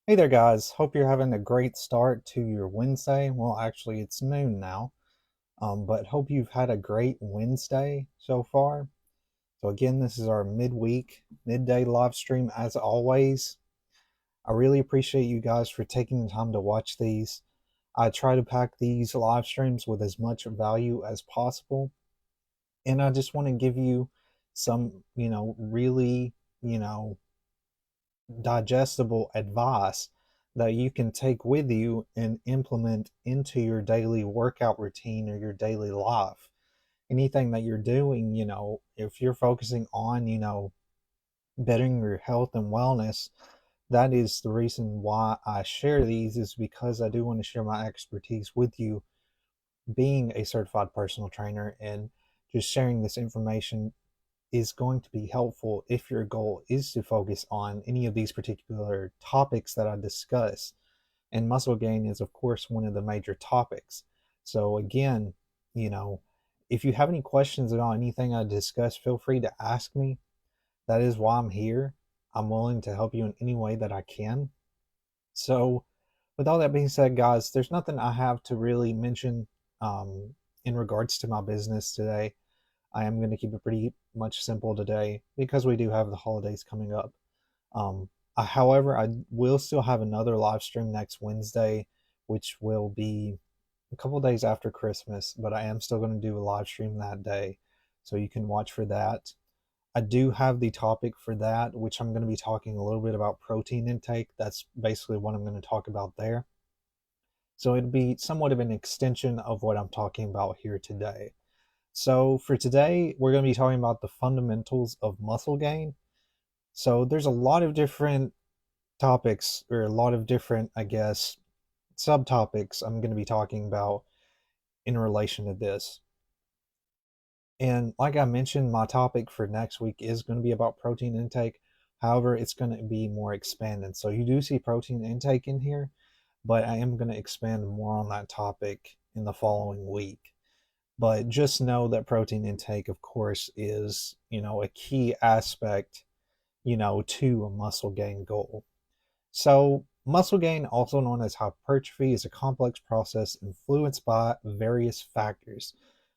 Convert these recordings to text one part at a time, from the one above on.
Hey there, guys. Hope you're having a great start to your Wednesday. Well, actually, it's noon now, but hope you've had a great Wednesday so far. So, again, this is our midday live stream as always. I really appreciate you guys for taking the time to watch these. I try to pack these live streams with as much value as possible, and I just want to give you some, really, you know, digestible advice that you can take with you and implement into your daily workout routine or your daily life. Anything that you're doing, if you're focusing on, bettering your health and wellness, that is the reason why I share these, is because I do want to share my expertise with you, being a certified personal trainer, and just sharing this information is going to be helpful if your goal is to focus on any of these particular topics that I discuss. And muscle gain is, of course, one of the major topics. So, again, you know, if you have any questions about anything I discuss, feel free to ask me. That is why I'm here. I'm willing to help you in any way that I can. So, with all that being said, guys, there's nothing I have to really mention um, in regards to my business today. I am going to keep it pretty much simple today because we do have the holidays coming up. However, I will still have another live stream next Wednesday, which will be a couple days after Christmas, but I am still going to do a live stream that day. So you can watch for that. I do have the topic for that, which I'm going to be talking a little bit about protein intake. That's basically what I'm going to talk about there. So it'll be somewhat of an extension of what I'm talking about here today. So for today, we're going to be talking about the fundamentals of muscle gain. So there's a lot of different topics, or a lot of different, I guess, subtopics I'm going to be talking about in relation to this. And like I mentioned, my topic for next week is going to be about protein intake. However, it's going to be more expanded. So you do see protein intake in here, but I am going to expand more on that topic in the following week. But just know that protein intake, of course, is, a key aspect, to a muscle gain goal. So, muscle gain, also known as hypertrophy, is a complex process influenced by various factors.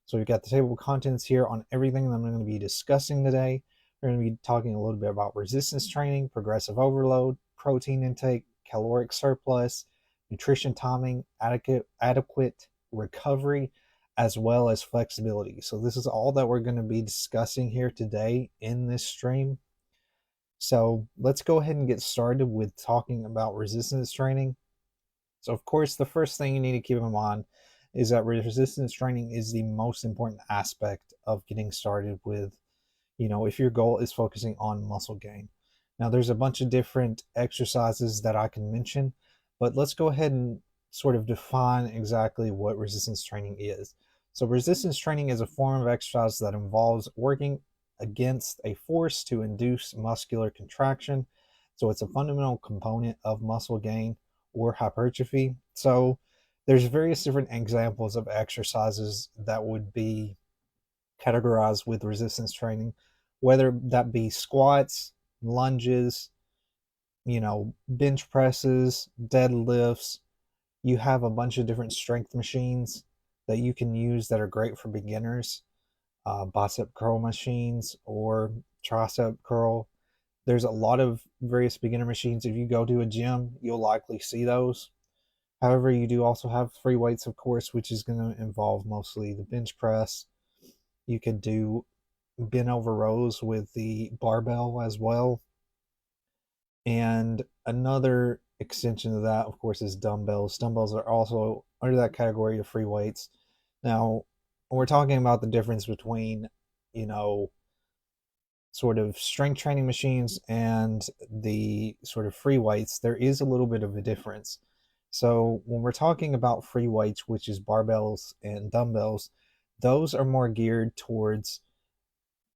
So, we've got the table of contents here on everything that I'm going to be discussing today. We're going to be talking a little bit about resistance training, progressive overload, protein intake, caloric surplus, nutrition timing, adequate recovery, as well as flexibility. So, this is all that we're going to be discussing here today in this stream. So let's go ahead and get started with talking about resistance training. So, of course, the first thing you need to keep in mind is that resistance training is the most important aspect of getting started with, if your goal is focusing on muscle gain. Now, there's a bunch of different exercises that I can mention, but let's go ahead and sort of define exactly what resistance training is. So, resistance training is a form of exercise that involves working against a force to induce muscular contraction. So, it's a fundamental component of muscle gain or hypertrophy. So, there's various different examples of exercises that would be categorized with resistance training, whether that be squats, lunges, bench presses, deadlifts. You have a bunch of different strength machines that you can use that are great for beginners, bicep curl machines or tricep curl. There's a lot of various beginner machines. If you go to a gym, you'll likely see those. However, you do also have free weights, of course, which is going to involve mostly the bench press. You could do bent over rows with the barbell as well. And another extension of that, of course, is dumbbells. Dumbbells are also under that category of free weights. Now, when we're talking about the difference between, you know, sort of strength training machines and the sort of free weights, there is a little bit of a difference. So when we're talking about free weights, which is barbells and dumbbells, those are more geared towards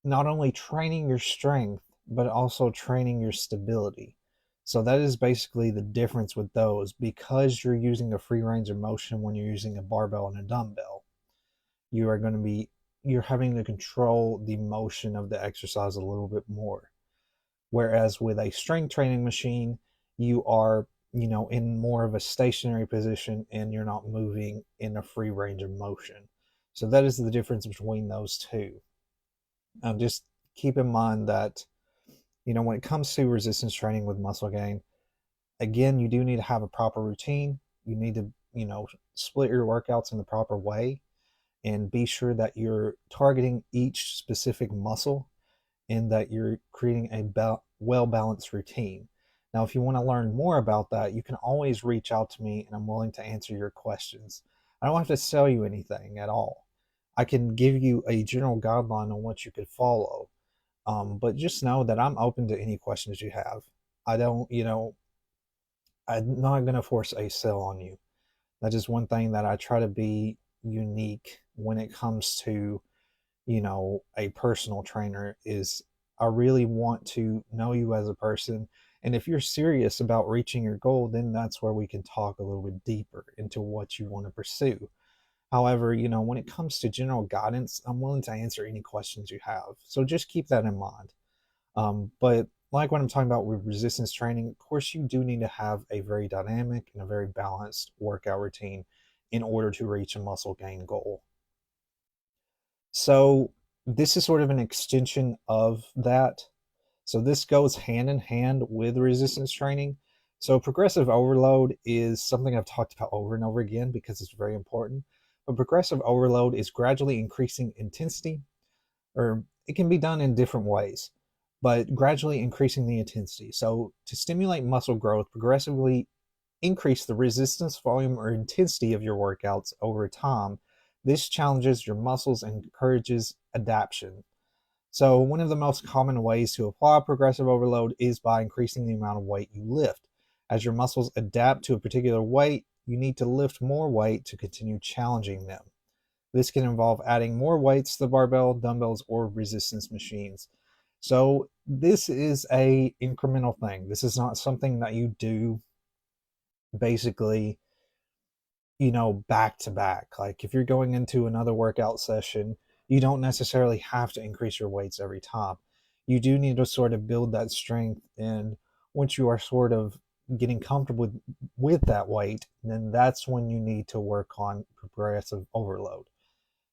not only training your strength, but also training your stability. So that is basically the difference with those, because you're using a free range of motion when you're using a barbell and a dumbbell. You are going to be you're having to control the motion of the exercise a little bit more. Whereas with a strength training machine, you are in more of a stationary position and you're not moving in a free range of motion. So that is the difference between those two. Just keep in mind that, when it comes to resistance training with muscle gain, again, you do need to have a proper routine. You need to, split your workouts in the proper way and be sure that you're targeting each specific muscle and that you're creating a well balanced routine. Now, if you want to learn more about that, you can always reach out to me and I'm willing to answer your questions. I don't have to sell you anything at all. I can give you a general guideline on what you could follow. But just know that I'm open to any questions you have. I don't, I'm not going to force a sale on you. That is one thing that I try to be unique when it comes to, a personal trainer is I really want to know you as a person. And if you're serious about reaching your goal, then that's where we can talk a little bit deeper into what you want to pursue. However, when it comes to general guidance, I'm willing to answer any questions you have. So just keep that in mind. But like what I'm talking about with resistance training, of course, you do need to have a very dynamic and a very balanced workout routine in order to reach a muscle gain goal. So this is sort of an extension of that. So this goes hand in hand with resistance training. So progressive overload is something I've talked about over and over again because it's very important. But progressive overload is gradually increasing intensity, or it can be done in different ways, but gradually increasing the intensity. So to stimulate muscle growth, progressively increase the resistance, volume, or intensity of your workouts over time. This challenges your muscles and encourages adaptation. So, one of the most common ways to apply progressive overload is by increasing the amount of weight you lift. As your muscles adapt to a particular weight, you need to lift more weight to continue challenging them. This can involve adding more weights to the barbell, dumbbells, or resistance machines. So, this is a incremental thing. This is not something that you do basically, back to back. Like if you're going into another workout session, you don't necessarily have to increase your weights every time. You do need to sort of build that strength. And once you are sort of getting comfortable with that weight, then that's when you need to work on progressive overload.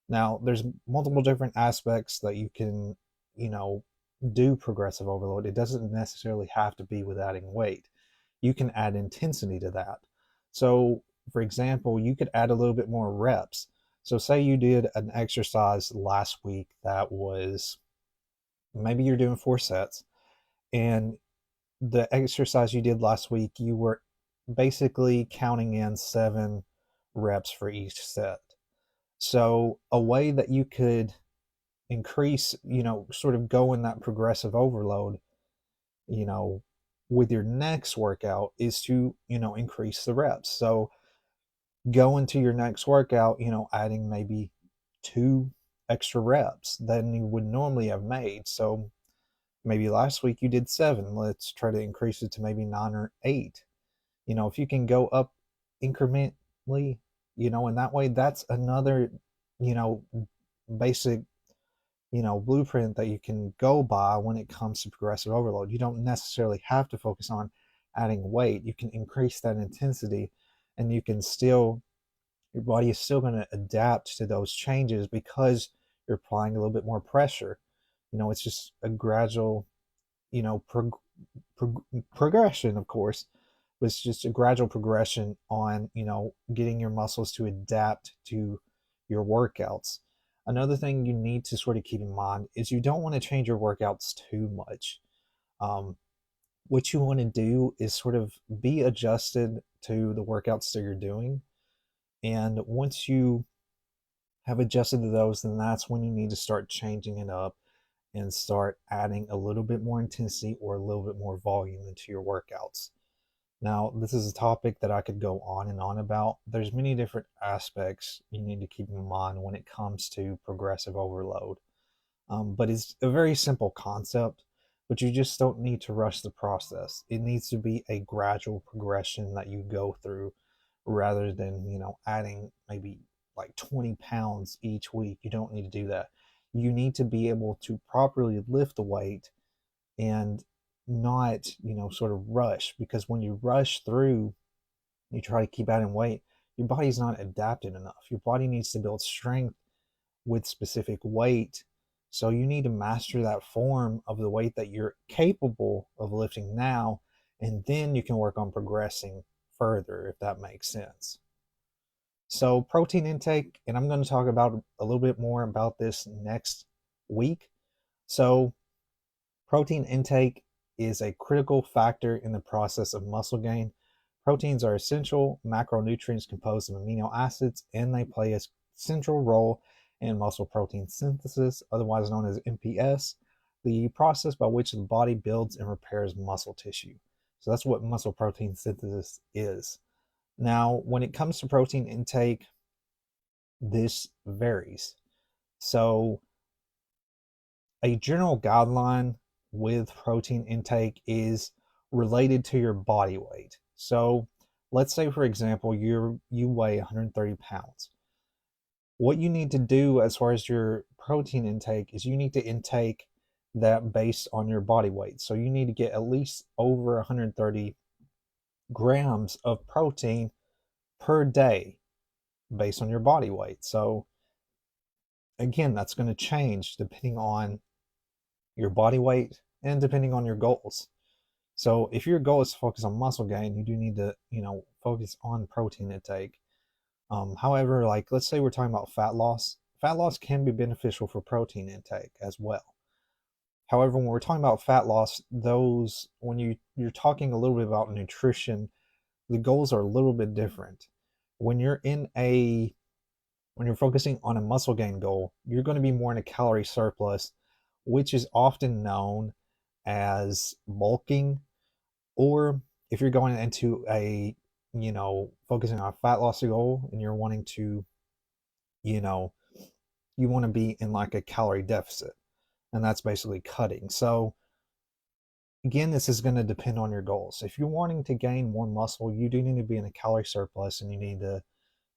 Now, there's multiple different aspects that you can, you know, do progressive overload. It doesn't necessarily have to be with adding weight. You can add intensity to that. So, for example, you could add a little bit more reps. So, say you did an exercise last week that was maybe you're doing 4 sets, and the exercise you did last week, you were basically counting in 7 reps for each set. So, a way that you could increase, sort of go in that progressive overload, you know, with your next workout is to, increase the reps. So, go into your next workout, adding maybe 2 extra reps than you would normally have made. So, maybe last week you did 7. Let's try to increase it to maybe 9 or 8. If you can go up incrementally, in that way, that's another, you know, basic, blueprint that you can go by when it comes to progressive overload. You don't necessarily have to focus on adding weight. You can increase that intensity and you can still, your body is still going to adapt to those changes because you're applying a little bit more pressure. It's just a gradual, you know, progression, of course, but it's just a gradual progression on, getting your muscles to adapt to your workouts. Another thing you need to sort of keep in mind is you don't want to change your workouts too much. Um, what you want to do is sort of be adjusted to the workouts that you're doing. And once you have adjusted to those, then that's when you need to start changing it up and start adding a little bit more intensity or a little bit more volume into your workouts. Now, this is a topic that I could go on and on about. There's many different aspects you need to keep in mind when it comes to progressive overload. But it's a very simple concept, but you just don't need to rush the process. It needs to be a gradual progression that you go through rather than, adding maybe like 20 pounds each week. You don't need to do that. You need to be able to properly lift the weight and not, sort of rush, because when you rush through, you try to keep adding weight, your body's not adapted enough. Your body needs to build strength with specific weight. So you need to master that form of the weight that you're capable of lifting now, and then you can work on progressing further, if that makes sense. So, protein intake, and I'm going to talk about a little bit more about this next week. So, protein intake is a critical factor in the process of muscle gain. Proteins are essential macronutrients composed of amino acids, and they play a central role in muscle protein synthesis, otherwise known as MPS, the process by which the body builds and repairs muscle tissue. So that's what muscle protein synthesis is. Now, when it comes to protein intake, this varies. So, a general guideline with protein intake is related to your body weight. So, let's say, for example, you weigh 130 pounds. What you need to do as far as your protein intake is you need to intake that based on your body weight. So, you need to get at least over 130 grams of protein per day based on your body weight. So, again, that's going to change depending on your body weight and depending on your goals. So if your goal is to focus on muscle gain, you do need to, focus on protein intake. However, like let's say we're talking about fat loss. Fat loss can be beneficial for protein intake as well. However, when we're talking about fat loss, those when you're talking a little bit about nutrition, the goals are a little bit different. When you're focusing on a muscle gain goal, you're going to be more in a calorie surplus, which is often known as bulking. Or if you're going into focusing on a fat loss goal and you're wanting to, you want to be in like a calorie deficit, and that's basically cutting. So, again, this is going to depend on your goals. If you're wanting to gain more muscle, you do need to be in a calorie surplus, and you need to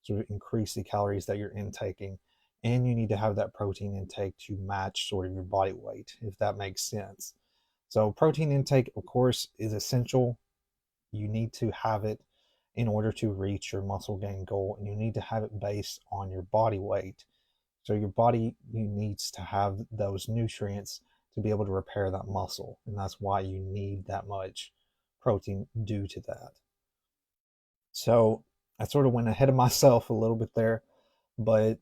sort of increase the calories that you're intaking, and you need to have that protein intake to match sort of your body weight, if that makes sense. So protein intake, of course, is essential. You need to have it in order to reach your muscle gain goal, and you need to have it based on your body weight. So your body needs to have those nutrients to be able to repair that muscle, and that's why you need that much protein due to that. So I sort of went ahead of myself a little bit there, but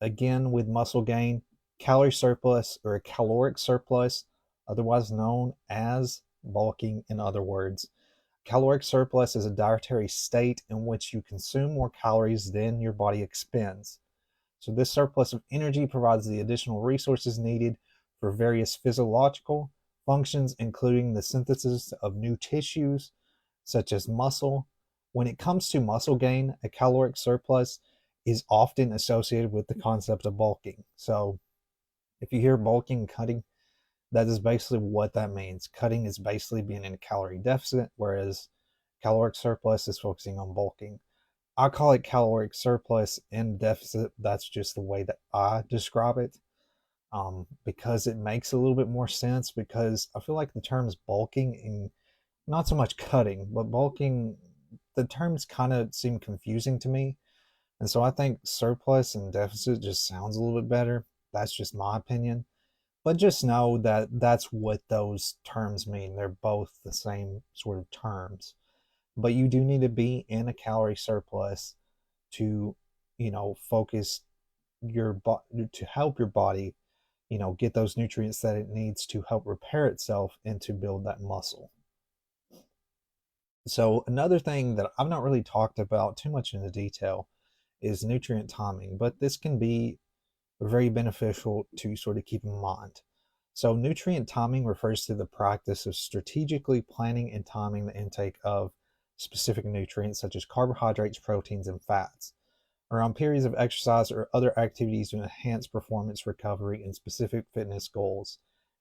again, with muscle gain, calorie surplus or a caloric surplus, otherwise known as bulking, in other words. Caloric surplus is a dietary state in which you consume more calories than your body expends. So, this surplus of energy provides the additional resources needed for various physiological functions, including the synthesis of new tissues, such as muscle. When it comes to muscle gain, a caloric surplus is often associated with the concept of bulking. So, if you hear bulking, cutting, that is basically what that means. Cutting is basically being in a calorie deficit, whereas caloric surplus is focusing on bulking. I call it caloric surplus and deficit. That's just the way that I describe it, because it makes a little bit more sense. Because I feel like the terms bulking and not so much cutting, but bulking, the terms kind of seem confusing to me. And so I think surplus and deficit just sounds a little bit better. That's just my opinion. But just know that that's what those terms mean. They're both the same sort of terms. But you do need to be in a calorie surplus to, focus to help your body, get those nutrients that it needs to help repair itself and to build that muscle. So another thing that I've not really talked about too much in the detail is nutrient timing, but this can be very beneficial to sort of keep in mind. So nutrient timing refers to the practice of strategically planning and timing the intake of specific nutrients such as carbohydrates, proteins, and fats around periods of exercise or other activities to enhance performance recovery and specific fitness goals,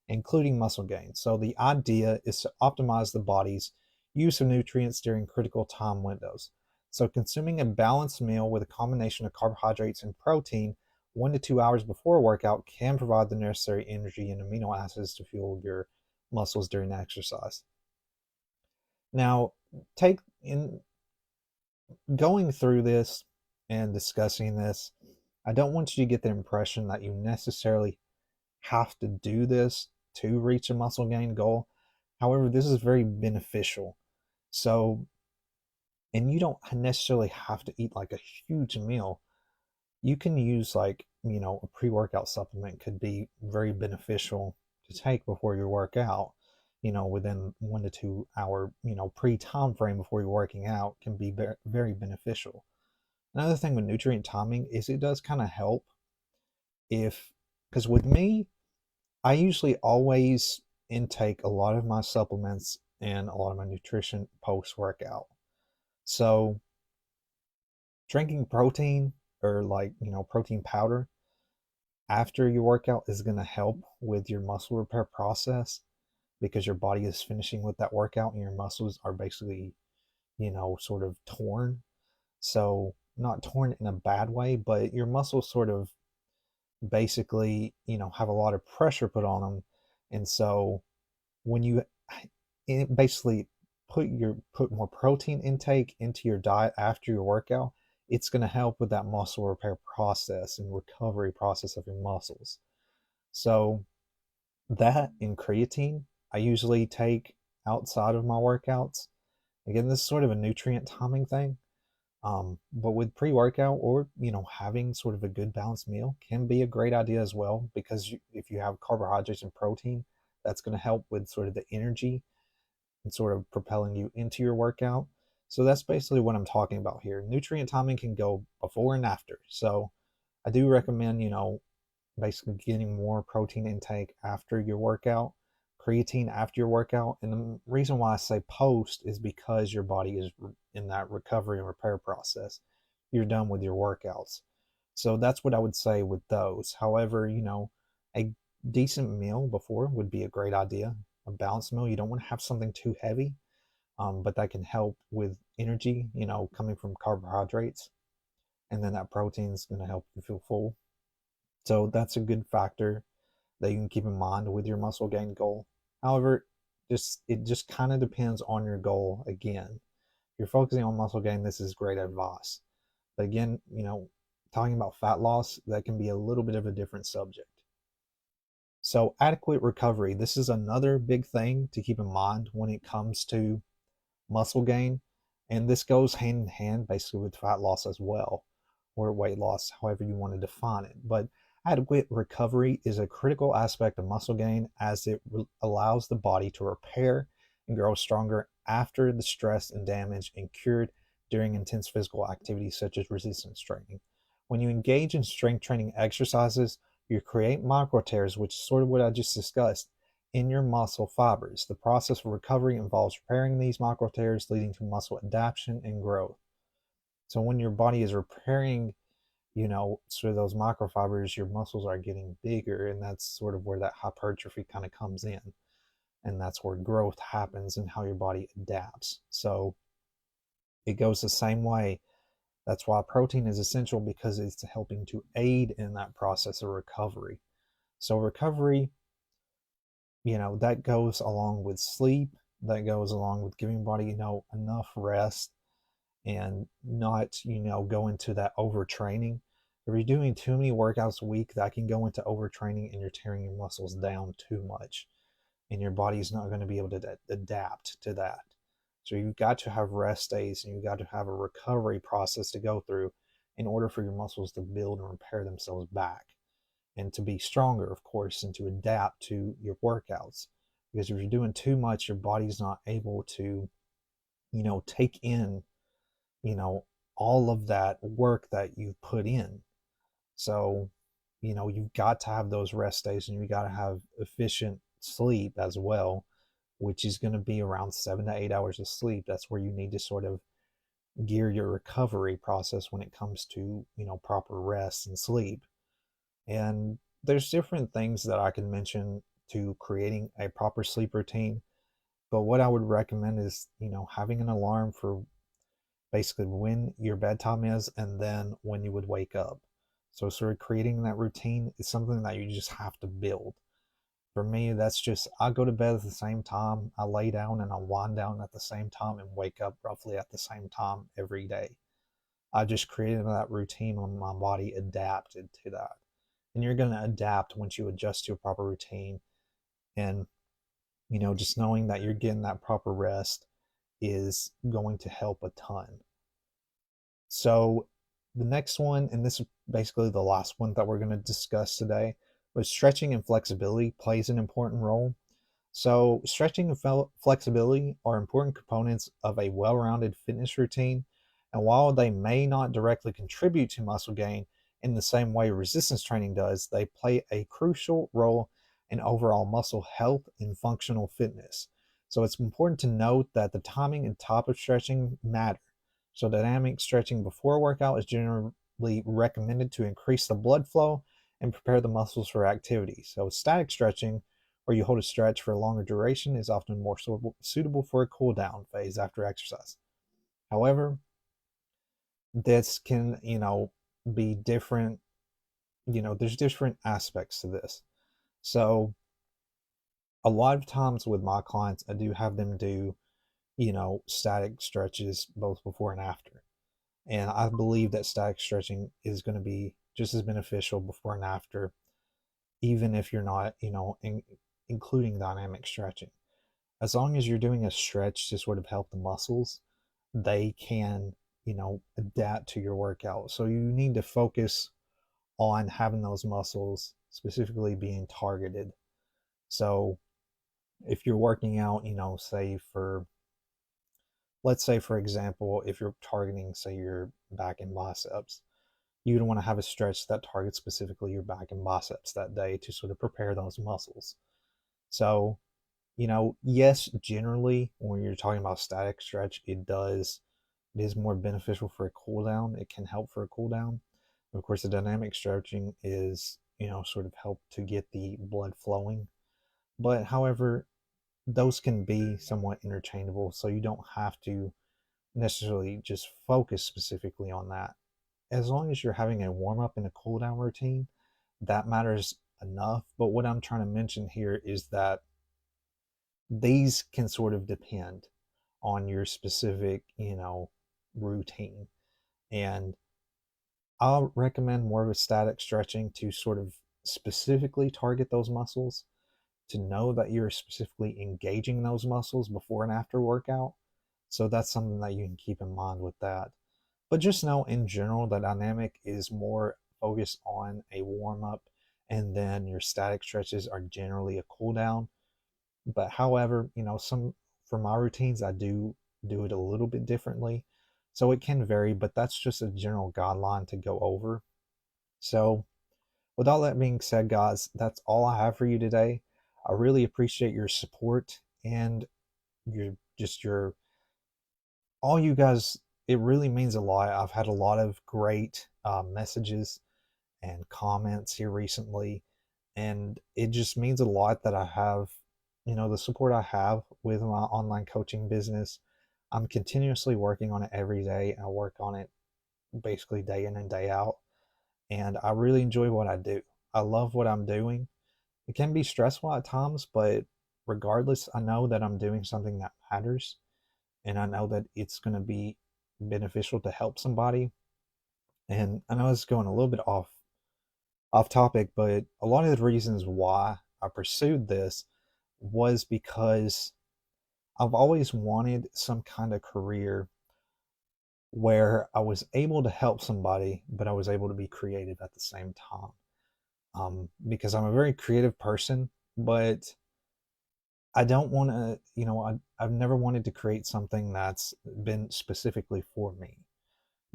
including muscle gain. So the idea is to optimize the body's use of nutrients during critical time windows. So consuming a balanced meal with a combination of carbohydrates and protein 1 to 2 hours before a workout can provide the necessary energy and amino acids to fuel your muscles during exercise. Now, take in going through this and discussing this, I don't want you to get the impression that you necessarily have to do this to reach a muscle gain goal. However, this is very beneficial. So, and you don't necessarily have to eat like a huge meal. You can use like, a pre-workout supplement could be very beneficial to take before your workout. Within 1 to 2 hour, pre-time frame before you're working out can be very, very beneficial. Another thing with nutrient timing is it does kind of help if, because with me, I usually always intake a lot of my supplements and a lot of my nutrition post workout. So drinking protein or like, protein powder after your workout is going to help with your muscle repair process because your body is finishing with that workout and your muscles are basically, sort of torn. So, not torn in a bad way, but your muscles sort of basically, have a lot of pressure put on them. And so, when you basically put more protein intake into your diet after your workout, it's going to help with that muscle repair process and recovery process of your muscles. So that and creatine I usually take outside of my workouts. Again, this is sort of a nutrient timing thing. But with pre-workout or having sort of a good balanced meal can be a great idea as well because if you have carbohydrates and protein, that's going to help with sort of the energy and sort of propelling you into your workout. So that's basically what I'm talking about here. Nutrient timing can go before and after. So I do recommend, basically getting more protein intake after your workout, creatine after your workout. And the reason why I say post is because your body is in that recovery and repair process. You're done with your workouts. So that's what I would say with those. However, a decent meal before would be a great idea. A balanced meal. You don't want to have something too heavy, but that can help with energy, coming from carbohydrates. And then that protein is going to help you feel full. So that's a good factor that you can keep in mind with your muscle gain goal. However, it just kind of depends on your goal again. If you're focusing on muscle gain, this is great advice. But again, talking about fat loss, that can be a little bit of a different subject. So adequate recovery, this is another big thing to keep in mind when it comes to muscle gain. And this goes hand in hand basically with fat loss as well, or weight loss, however you want to define it. But adequate recovery is a critical aspect of muscle gain as it allows the body to repair and grow stronger after the stress and damage incurred during intense physical activities such as resistance training. When you engage in strength training exercises, you create micro tears, which is sort of what I just discussed, in your muscle fibers. The process of recovery involves repairing these micro tears, leading to muscle adaptation and growth. So when your body is repairing, sort of those microfibers, your muscles are getting bigger, and that's sort of where that hypertrophy kind of comes in. And that's where growth happens and how your body adapts. So it goes the same way. That's why protein is essential because it's helping to aid in that process of recovery. So recovery, that goes along with sleep, that goes along with giving your body, enough rest and not, go into that overtraining. If you're doing too many workouts a week, that can go into overtraining and you're tearing your muscles down too much. And your body's not going to be able to adapt to that. So you've got to have rest days and you've got to have a recovery process to go through in order for your muscles to build and repair themselves back and to be stronger, of course, and to adapt to your workouts. Because if you're doing too much, your body's not able to, take in, all of that work that you've put in. So, you've got to have those rest days and you've got to have efficient sleep as well, which is going to be around 7 to 8 hours of sleep. That's where you need to sort of gear your recovery process when it comes to, proper rest and sleep. And there's different things that I can mention to creating a proper sleep routine. But what I would recommend is, having an alarm for basically when your bedtime is and then when you would wake up. So sort of creating that routine is something that you just have to build. For me, that's just I go to bed at the same time, I lay down and I wind down at the same time and wake up roughly at the same time every day. I just created that routine when my body adapted to that. And you're going to adapt once you adjust to a proper routine. And, just knowing that you're getting that proper rest is going to help a ton. So, the next one, and this is basically the last one that we're going to discuss today, but stretching and flexibility plays an important role. So, stretching and flexibility are important components of a well rounded fitness routine. And while they may not directly contribute to muscle gain in the same way resistance training does, they play a crucial role in overall muscle health and functional fitness. So, it's important to note that the timing and type of stretching matter. So, dynamic stretching before a workout is generally recommended to increase the blood flow and prepare the muscles for activity. So, static stretching, where you hold a stretch for a longer duration, is often more suitable for a cool down phase after exercise. However, this can, be different. There's different aspects to this. So, a lot of times with my clients, I do have them do, static stretches both before and after. And I believe that static stretching is going to be just as beneficial before and after, even if you're not, including dynamic stretching. As long as you're doing a stretch to sort of help the muscles, they can, adapt to your workout. So you need to focus on having those muscles specifically being targeted. So if you're working out, let's say, for example, if you're targeting, say, your back and biceps, you'd want to have a stretch that targets specifically your back and biceps that day to sort of prepare those muscles. So yes, generally when you're talking about static stretch, it is more beneficial for a cool down. It can help for a cool down. Of course, the dynamic stretching is, sort of help to get the blood flowing. But however, those can be somewhat interchangeable, so you don't have to necessarily just focus specifically on that. As long as you're having a warm up and a cool down routine, that matters enough. But what I'm trying to mention here is that these can sort of depend on your specific, routine. And I'll recommend more of a static stretching to sort of specifically target those muscles, to know that you're specifically engaging those muscles before and after workout. So that's something that you can keep in mind with that. But just know in general that dynamic is more focused on a warm up, and then your static stretches are generally a cool down. But however, some for my routines, I do it a little bit differently. So it can vary, but that's just a general guideline to go over. So, with all that being said, guys, that's all I have for you today. I really appreciate your support and your all you guys. It really means a lot. I've had a lot of great messages and comments here recently, and it just means a lot that I have, the support I have with my online coaching business. I'm continuously working on it every day. I work on it basically day in and day out, and I really enjoy what I do. I love what I'm doing. It can be stressful at times, but regardless, I know that I'm doing something that matters, and I know that it's going to be beneficial to help somebody. And I know it's going a little bit off topic, but a lot of the reasons why I pursued this was because I've always wanted some kind of career where I was able to help somebody, but I was able to be creative at the same time. Because I'm a very creative person, but I don't want to, I've never wanted to create something that's been specifically for me.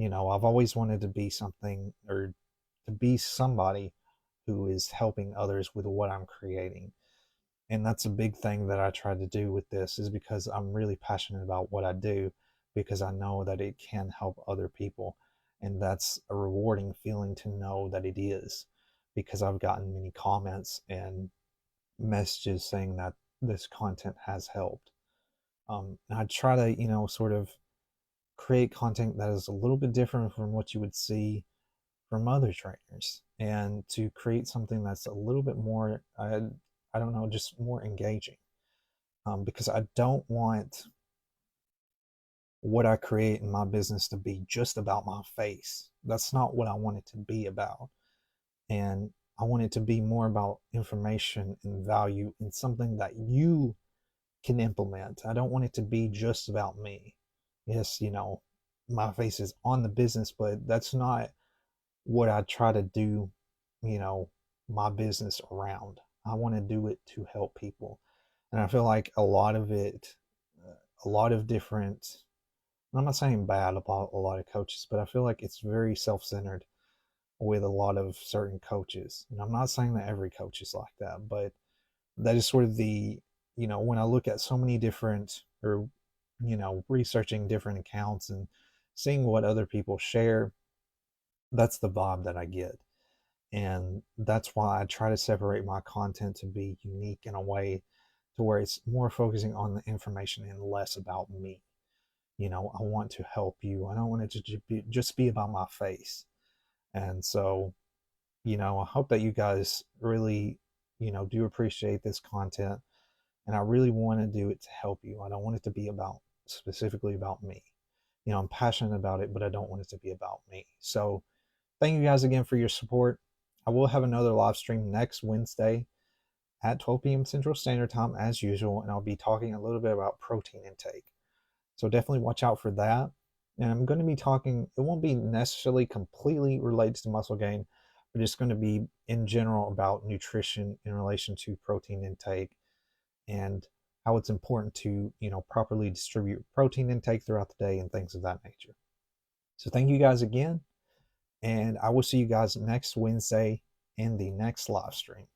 I've always wanted to be something, or to be somebody who is helping others with what I'm creating. And that's a big thing that I try to do with this, is because I'm really passionate about what I do, because I know that it can help other people. And that's a rewarding feeling to know that it is, because I've gotten many comments and messages saying that this content has helped. And I try to, sort of create content that is a little bit different from what you would see from other trainers, and to create something that's a little bit more I don't know, just more engaging. Because I don't want what I create in my business to be just about my face. That's not what I want it to be about. And I want it to be more about information and value and something that you can implement. I don't want it to be just about me. Yes, my face is on the business, but that's not what I try to do, you know, my business around. I want to do it to help people. And I feel like a lot of it, a lot of different, I'm not saying bad about a lot of coaches, but I feel like it's very self centered with a lot of certain coaches. And I'm not saying that every coach is like that, but that is sort of the, when I look at so many different, or, researching different accounts and seeing what other people share, that's the vibe that I get. And that's why I try to separate my content to be unique in a way to where it's more focusing on the information and less about me. I want to help you. I don't want it to just be about my face. And so, I hope that you guys really, do appreciate this content. And I really want to do it to help you. I don't want it to be about specifically about me. I'm passionate about it, but I don't want it to be about me. So thank you guys again for your support. I will have another live stream next Wednesday at 12 p.m. Central Standard Time as usual, and I'll be talking a little bit about protein intake. So definitely watch out for that. And I'm going to be talking, it won't be necessarily completely related to muscle gain, but it's going to be in general about nutrition in relation to protein intake and how it's important to, properly distribute protein intake throughout the day and things of that nature. So thank you guys again, and I will see you guys next Wednesday in the next live stream.